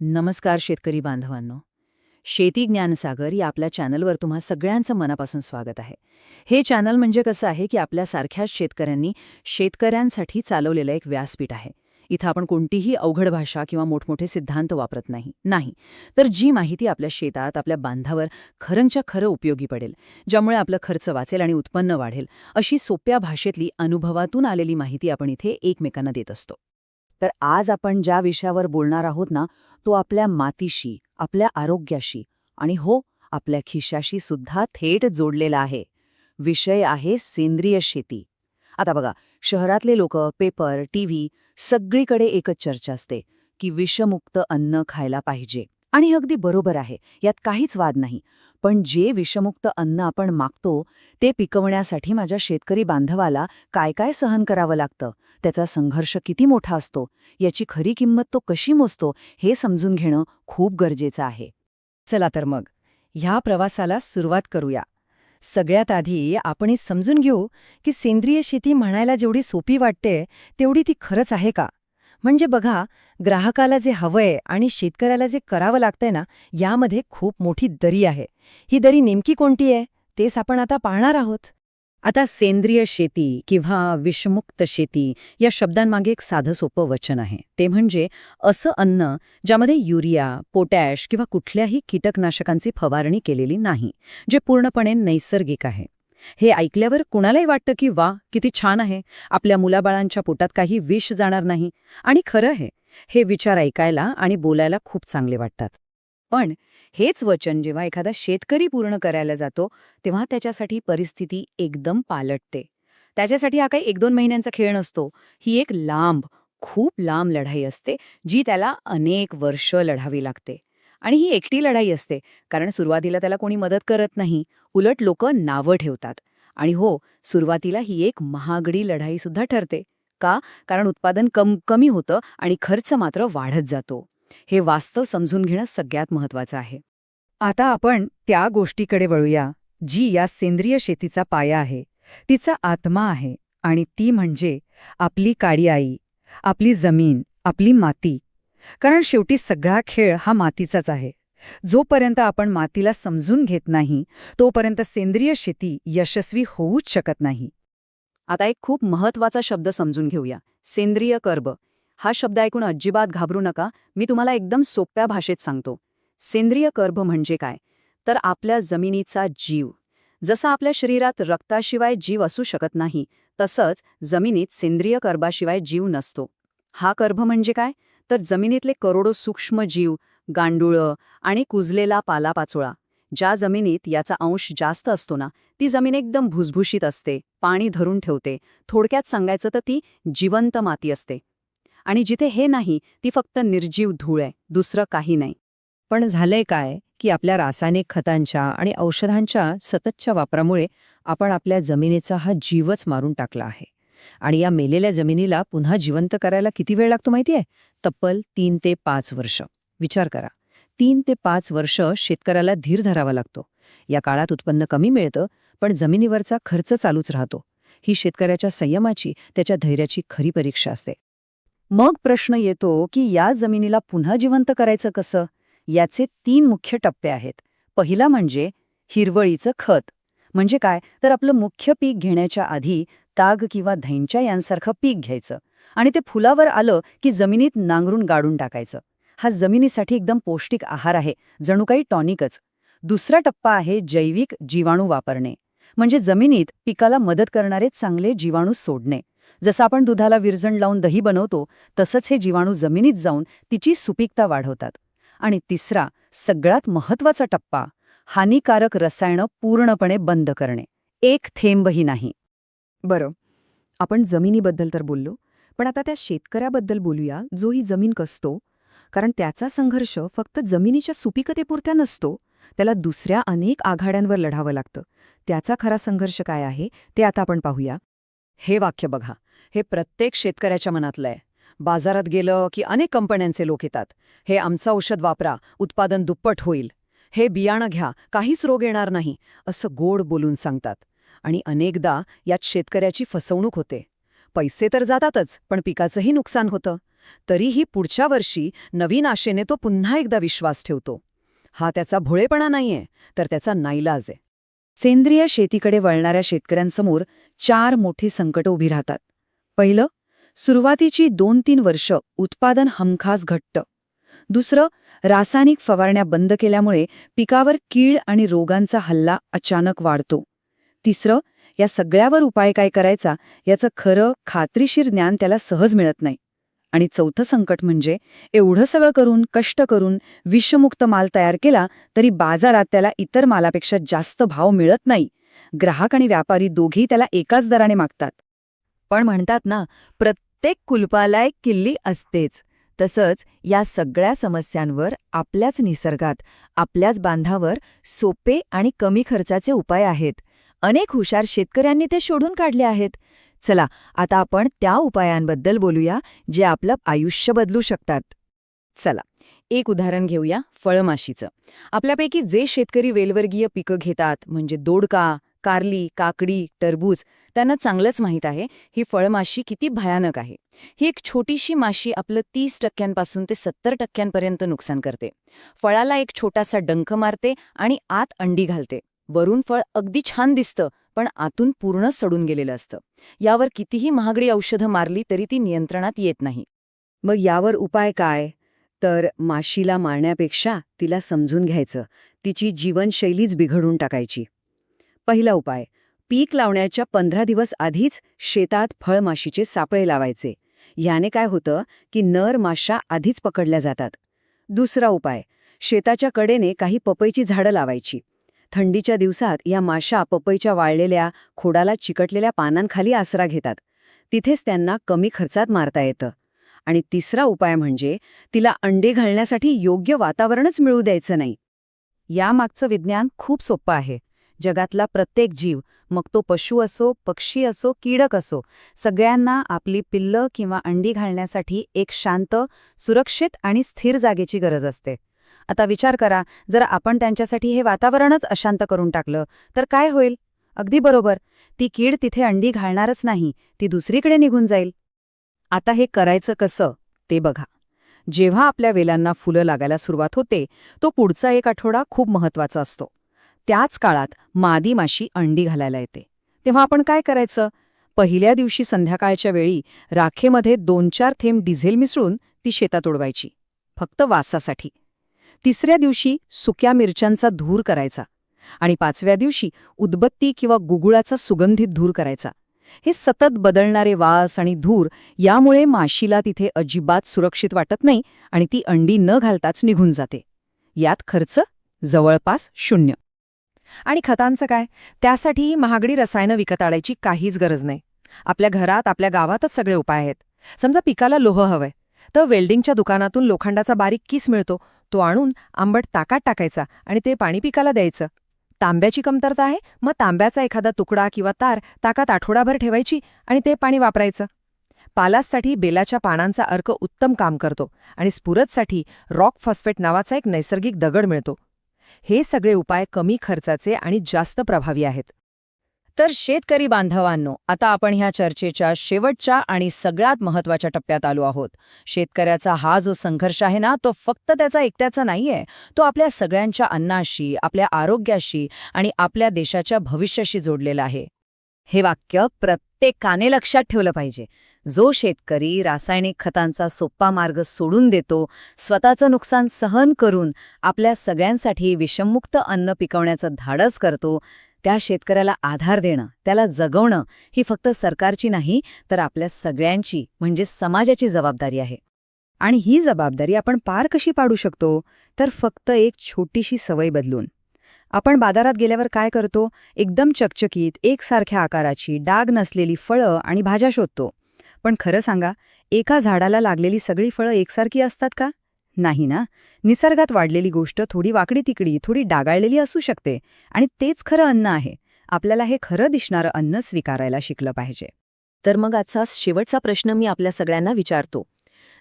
नमस्कार शेतकरी बांधवांनो. शेती ज्ञानसागर या आपल्या चॅनलवर तुम्हा सगळ्यांचं मनापासून स्वागत आहे. हे चॅनल म्हणजे कसं आहे की आपल्यासारख्याच शेतकऱ्यांनी शेतकऱ्यांसाठी चालवलेलं एक व्यासपीठ आहे. इथं आपण कोणतीही अवघड भाषा किंवा मोठमोठे सिद्धांत वापरत नाही, तर जी माहिती आपल्या शेतात, आपल्या बांधावर खरंच्या खरं उपयोगी पडेल, ज्यामुळे आपलं खर्च वाचेल आणि उत्पन्न वाढेल, अशी सोप्या भाषेतली अनुभवातून आलेली माहिती आपण इथे एकमेकांना देत असतो. तर आज आपण ज्या विषयावर बोलणार आहोत ना, तो आपल्या मातीशी, आपल्या आरोग्याशी आणि हो, आपल्या खिशाशी सुद्धा थेट जोडलेला आहे. विषय आहे सेंद्रिय शेती. आता बघा, शहरातले लोक, पेपर, टीव्ही सगळीकडे एकच चर्चा असते की विषमुक्त अन्न खायला पाहिजे. आणि हे अगदी बरोबर आहे, यात काहीच वाद नाही. पण जे विषमुक्त अन्न आपण मागतो ते पिकवण्यासाठी माझ्या शेतकरी बांधवाला काय काय सहन करावं लागतं, त्याचा संघर्ष किती मोठा असतो, याची खरी किंमत तो कशी मोजतो, हे समजून घेणं खूप गरजेचं आहे. चला तर मग ह्या प्रवासाला सुरुवात करूया. सगळ्यात आधी आपण हे समजून घेऊ की सेंद्रिय शेती म्हणायला जेवढी सोपी वाटते तेवढी ती खरंच आहे का. म्हणजे बघा, ग्राहकाला जे हवंय आणि शेतकऱ्याला जे करावं लागतंय ना, यामध्ये खूप मोठी दरी आहे. ही दरी नेमकी कोणती आहे तेच आपण आता पाहणार आहोत. आता सेंद्रिय शेती किंवा विषमुक्त शेती या शब्दांमागे एक साधं सोपं वचन आहे. ते म्हणजे असं अन्न ज्यामध्ये युरिया, पोटॅश किंवा कुठल्याही कीटकनाशकांची फवारणी केलेली नाही, जे पूर्णपणे नैसर्गिक आहे. हे ऐकल्यावर कुणालाही वाटतं की वा, किती छान आहे, आपल्या मुलाबाळांच्या पोटात काही विष जाणार नाही. आणि खरं आहे, हे विचार ऐकायला आणि बोलायला खूप चांगले वाटतात. पण हेच वचन जेव्हा एखादा शेतकरी पूर्ण करायला जातो तेव्हा त्याच्यासाठी परिस्थिती एकदम पालटते. त्याच्यासाठी हा काही 1-2 महिन्यांचा खेळ नसतो. ही एक लांब, खूप लांब लढाई असते, जी त्याला अनेक वर्ष लढावी लागते. आणि ही एकटी लढाई असते, कारण सुरुवातीला त्याला कोणी मदत करत नाही, उलट लोकं नावं ठेवतात. आणि हो, सुरुवातीला ही एक महागडी लढाईसुद्धा ठरते. का? कारण उत्पादन कमी होतं आणि खर्च मात्र वाढत जातो. हे वास्तव समजून घेणं सगळ्यात महत्वाचं आहे. आता आपण त्या गोष्टीकडे वळूया जी या सेंद्रिय शेतीचा पाया आहे, तिचा आत्मा आहे. आणि ती म्हणजे आपली काळी आई, आपली जमीन, आपली माती. कारण शेवटी सगळा खेळ हा मातीचाच आहे. जोपर्यंत आपण मातीला समजून घेत नाही तोपर्यंत सेंद्रिय शेती यशस्वी होऊच शकत नाही. आता एक खूप महत्वाचा शब्द समजून घेऊया, सेंद्रिय कर्ब. हा शब्द ऐकून अजिबात घाबरू नका, मी तुम्हाला एकदम सोप्या भाषेत सांगतो. सेंद्रिय कर्ब म्हणजे काय? तर आपल्या जमिनीचा जीव. जसा आपल्या शरीरात रक्ताशिवाय जीव असू शकत नाही, तसंच जमिनीत सेंद्रिय कर्बाशिवाय जीव नसतो. हा कर्ब म्हणजे काय? तर जमिनीतले करोडो सूक्ष्म जीव, गांडुळं आणि कुजलेला पालापाचोळा. ज्या जमिनीत याचा अंश जास्त असतो ना, ती जमीन एकदम भुसभुशीत असते, पाणी धरून ठेवते. थोडक्यात सांगायचं तर ती जिवंत माती असते. आणि जिथे हे नाही, ती फक्त निर्जीव धूळ आहे, दुसरं काही नाही. पण झालंय काय की आपल्या रासायनिक खतांच्या आणि औषधांच्या सततच्या वापरामुळे आपण आपल्या जमिनीचा हा जीवच मारून टाकला आहे. आणि या मेलेल्या जमिनीला पुन्हा जिवंत करायला किती वेळ लागतो माहितीये? तब्बल 3 ते 5 वर्ष. विचार करा, 3 ते 5 वर्ष शेतकऱ्याला धीर धरावा लागतो. या काळात उत्पन्न कमी मिळतं, पण जमिनीवरचा खर्च चालूच राहतो. ही शेतकऱ्याच्या संयमाची, त्याच्या धैर्याची खरी परीक्षा असते. मग प्रश्न येतो की या जमिनीला पुन्हा जिवंत करायचं कसं? याचे 3 मुख्य टप्पे आहेत. पहिला म्हणजे हिरवळीचं खत. म्हणजे काय? तर आपलं मुख्य पीक घेण्याच्या आधी ताग किंवा धैंच्या यांसारखं पीक घ्यायचं आणि ते फुलावर आलं की जमिनीत नांगरून गाडून टाकायचं. हा जमिनीसाठी एकदम पौष्टिक आहार आहे, जणू काही टॉनिकच. दुसरा टप्पा आहे जैविक जीवाणू वापरणे. म्हणजे जमिनीत पिकाला मदत करणारे चांगले जीवाणू सोडणे. जसं आपण दुधाला विरजण लावून दही बनवतो, तसंच हे जीवाणू जमिनीत जाऊन तिची सुपीकता वाढवतात. आणि तिसरा, सगळ्यात महत्वाचा टप्पा, हानिकारक रसायनं पूर्णपणे बंद करणे. एक थेंबही नाही. बरं, आपण जमिनीबद्दल तर बोललो, पण आता त्या शेतकऱ्याबद्दल बोलूया जो ही जमीन कसतो. कारण त्याचा संघर्ष फक्त जमिनीच्या सुपीकतेपुरत्या नसतो, त्याला दुसऱ्या अनेक आघाड्यांवर लढावं लागतं. त्याचा खरा संघर्ष काय आहे ते आता आपण पाहूया. हे वाक्य बघा, हे प्रत्येक शेतकऱ्याच्या मनातलं आहे. बाजारात गेलं की अनेक कंपन्यांचे लोक येतात. हे आमचं औषध वापरा, उत्पादन दुप्पट होईल. हे बियाणं घ्या, काहीच रोग येणार नाही, असं गोड बोलून सांगतात. आणि अनेकदा यात शेतकऱ्याची फसवणूक होते. पैसे तर जातातच, पण पिकाचंही नुकसान होतं. तरीही पुढच्या वर्षी नवीन आशेने तो पुन्हा एकदा विश्वास ठेवतो. हा त्याचा भोळेपणा नाहीये, तर त्याचा नाईलाज आहे. सेंद्रिय शेतीकडे वळणाऱ्या शेतकऱ्यांसमोर 4 मोठी संकटं उभी राहतात. पहिलं, सुरुवातीची 2-3 वर्ष उत्पादन हमखास घट्ट. दुसरं, रासायनिक फवारण्या बंद केल्यामुळे पिकावर कीड आणि रोगांचा हल्ला अचानक वाढतो. तिसरं, या सगळ्यावर उपाय काय करायचा याचं खरं खात्रीशीर ज्ञान त्याला सहज मिळत नाही. आणि चौथं संकट म्हणजे एवढं सगळं करून, कष्ट करून विषमुक्त माल तयार केला तरी बाजारात त्याला इतर मालापेक्षा जास्त भाव मिळत नाही. ग्राहक आणि व्यापारी दोघेही त्याला एकाच दराने मागतात. पण म्हणतात ना, प्रत्येक कुलपाला एक किल्ली असतेच. तसंच या सगळ्या समस्यांवर आपल्याच निसर्गात, आपल्याच बांधावर सोपे आणि कमी खर्चाचे उपाय आहेत. अनेक हुशार शेतकऱ्यांनी ते शोधून काढले आहेत. चला, आता आपण त्या उपायांबद्दल बोलूया, जे आपलं आयुष्य बदलू शकतात. चला, एक उदाहरण घेऊया, फळमाशीचं. आपल्यापैकी जे शेतकरी वेलवर्गीय पिकं घेतात, म्हणजे दोडका, कारली, काकडी, टरबूज, त्यांना चांगलंच माहीत आहे ही फळमाशी किती भयानक आहे. ही एक छोटीशी माशी आपलं 30% ते 70% नुकसान करते. फळाला एक छोटासा डंख मारते आणि आत अंडी घालते. वरून फळ अगदी छान दिसतं, पण आतून पूर्ण सडून गेलेलं असतं. यावर कितीही महागडी औषधं मारली तरी ती नियंत्रणात येत नाही. मग यावर उपाय काय? तर माशीला मारण्यापेक्षा तिला समजून घ्यायचं, तिची जीवनशैलीच बिघडून टाकायची. पहिला उपाय, पीक लावण्याच्या 15 दिवस आधीच शेतात फळमाशीचे सापळे लावायचे. याने काय होतं की नर माशा आधीच पकडल्या जातात. दुसरा उपाय, शेताच्या कडेने काही पपईची झाडं लावायची. थंडीच्या दिवसात या माशा पपईच्या वाळलेल्या, खोडाला चिकटलेल्या पानांखाली आसरा घेतात. तिथेच त्यांना कमी खर्चात मारता येतं. आणि तिसरा उपाय म्हणजे तिला अंडे घालण्यासाठी योग्य वातावरणच मिळू द्यायचं नाही. यामागचं विज्ञान खूप सोपं आहे. जगातला प्रत्येक जीव, मग तो पशु असो, पक्षी असो, कीडक असो, सगळ्यांना आपली पिल्लं किंवा अंडी घालण्यासाठी एक शांत, सुरक्षित आणि स्थिर जागेची गरज असते. आता विचार करा, जर आपण त्यांच्यासाठी हे वातावरणच अशांत करून टाकलं तर काय होईल? अगदी बरोबर, ती कीड तिथे अंडी घालणारच नाही, ती दुसरीकडे निघून जाईल. आता हे करायचं कसं ते बघा. जेव्हा आपल्या वेलांना फुलं लागायला सुरुवात होते, तो पुढचा 1 आठवडा खूप महत्वाचा असतो. त्याच काळात मादी माशी अंडी घालायला येते. तेव्हा आपण काय करायचं? पहिल्या दिवशी संध्याकाळच्या वेळी राखेमध्ये 2-4 थेंब डिझेल मिसळून ती शेतात उडवायची, फक्त वासासाठी. तिसऱ्या दिवशी सुक्या मिरच्यांचा धूर करायचा आणि 5व्या दिवशी उदबत्ती किंवा गुगुळाचा सुगंधित धूर करायचा. हे सतत बदलणारे वास आणि धूर यामुळे माशीला तिथे अजिबात सुरक्षित वाटत नाही आणि ती अंडी न घालताच निघून जाते. यात खर्च जवळपास 0. आणि खतांचं काय? त्यासाठी महागडी रसायनं विकत आणायची काहीच गरज नाही. आपल्या घरात, आपल्या गावातच सगळे उपाय आहेत. समजा पिकाला लोह हवंय, तर वेल्डिंगच्या दुकानातून लोखंडाचा बारीक किस मिळतो, तो आणून आंबट ताकात टाकायचा आणि ते पाणी पिकाला द्यायचं. तांब्याची कमतरता आहे, मग तांब्याचा एखादा तुकडा किंवा तार ताकात आठवडाभर ठेवायची आणि ते पाणी वापरायचं. पालाससाठी बेलाच्या पानांचा अर्क उत्तम काम करतो आणि स्फुरदसाठी रॉक फॉस्फेट नावाचा एक नैसर्गिक दगड मिळतो. हे सगळे उपाय कमी खर्चाचे आणि जास्त प्रभावी आहेत. तर शेतकरी बांधवांनो, आता आपण ह्या चर्चेच्या शेवटच्या आणि सगळ्यात महत्त्वाच्या टप्प्यात आलो आहोत. शेतकऱ्याचा हा जो संघर्ष आहे ना, तो फक्त त्याचा एकट्याचा नाहीये. तो आपल्या सगळ्यांच्या अन्नाशी, आपल्या आरोग्याशी आणि आपल्या देशाच्या भविष्याशी जोडलेला आहे. हे वाक्य प्रत्येकाने लक्षात ठेवलं पाहिजे. जो शेतकरी रासायनिक खतांचा सोपा मार्ग सोडून देतो, स्वतःचं नुकसान सहन करून आपल्या सगळ्यांसाठी विषमुक्त अन्न पिकवण्याचं धाडस करतो, त्या शेतकऱ्याला आधार देणं, त्याला जगवणं ही फक्त सरकारची नाही, तर आपल्या सगळ्यांची म्हणजे समाजाची जबाबदारी आहे. आणि ही जबाबदारी आपण पार कशी पाडू शकतो? तर फक्त एक छोटीशी सवय बदलून. आपण बाजारात गेल्यावर काय करतो? एकदम चकचकीत, एकसारख्या आकाराची, डाग नसलेली फळं आणि भाज्या शोधतो. पण खरं सांगा, एका झाडाला लागलेली सगळी फळं एकसारखी असतात का? नाही ना. निसर्गात वाढलेली गोष्ट थोडी वाकडी तिकडी, थोडी डागाळलेली असू शकते. आणि तेच खरं अन्न आहे. आपल्याला हे खरं दिसणारं अन्न स्वीकारायला शिकलं पाहिजे. तर मग आजचा शेवटचा प्रश्न मी आपल्या सगळ्यांना विचारतो.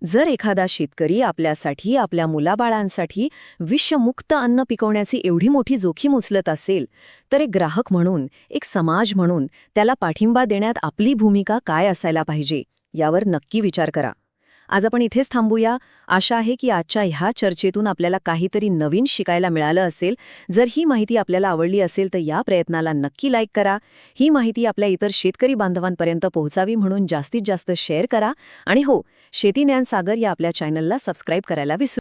जर एखादा शेतकरी आपल्यासाठी, आपल्या मुलाबाळांसाठी विषमुक्त अन्न पिकवण्याची एवढी मोठी जोखीम उचलत असेल, तर एक ग्राहक म्हणून, एक समाज म्हणून त्याला पाठिंबा देण्यात आपली भूमिका काय असायला पाहिजे, यावर नक्की विचार करा. आज आपण इथेच थांबूया. आशा आहे की आजच्या ह्या चर्चेतून आपल्याला काहीतरी नवीन शिकायला मिळालं असेल. जर ही माहिती आपल्याला आवडली असेल तर या प्रयत्नाला नक्की लाईक करा. ही माहिती आपल्या इतर शेतकरी बांधवांपर्यंत पोहोचावी म्हणून जास्तीत जास्त शेअर करा. आणि हो, शेती ज्ञान सागर या आपल्या चॅनलला सबस्क्राईब करायला विसरू